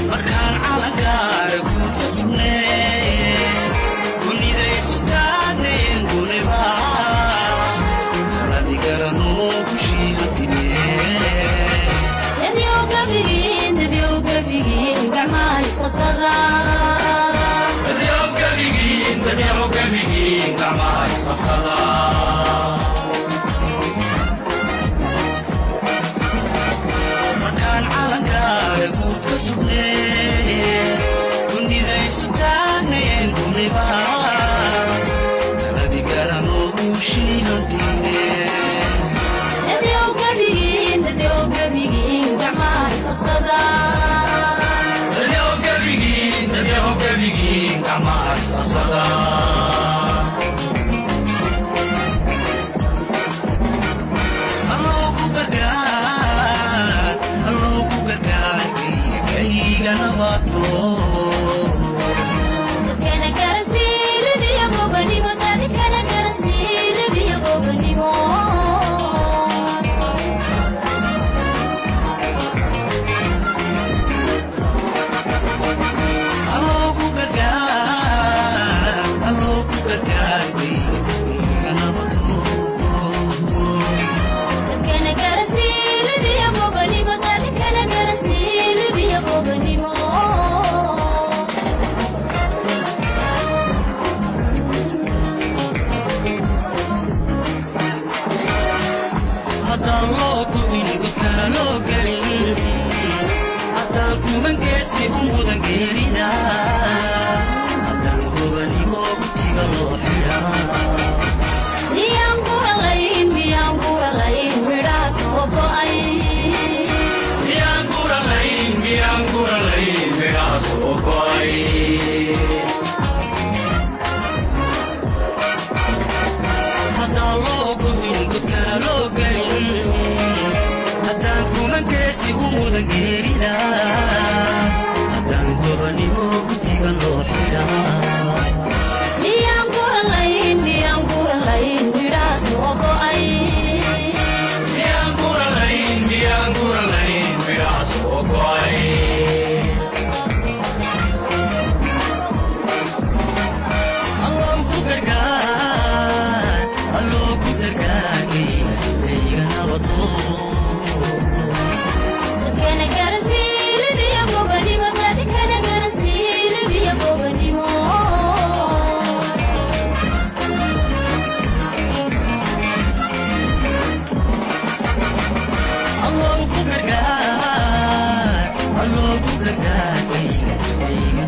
markaan calankaara ku kasubnee kunidaysu taagneen guniba taladi garanoo ku shiilatime dadyow gabigiin gacmaha isqabsada markaan calankaara guud ka sugnee kunidaysu taagneen guniba taladi garanoo ku shiilatime dadyow gabigiin gacmaha isqabsada alloogu gargaar kayga nabato dadkana garasiilibiyo gobanimo dadkana garasiilibiyo gobanimo alloogu gargaar kayga nabato dadkana garasiilibiyo gobanimo dadkana garasiilibiyo gobanimo haddaan loo gubin godkana loo gelin haddaan kumangeesi u mudan geerida haddaan gobanimo gutiga loo xidhaa miyaan guralayn midhaa soo go'ay miyaan guralayn midhaa soo go'ay haddaan loo gubin godkana loo gelin haddaan kumangeesi u mudan geerida haddaan gobanimo gutiga loo xidhaa miyaan guralayn midhaa soo go'ay miyaan guralayn midhaa soo go'ay alloogu gargaar kayga nabato dadkana garasiilibiyo gobanimo dadkana garasiilibiyo gobanimo alloogu gargaar kayga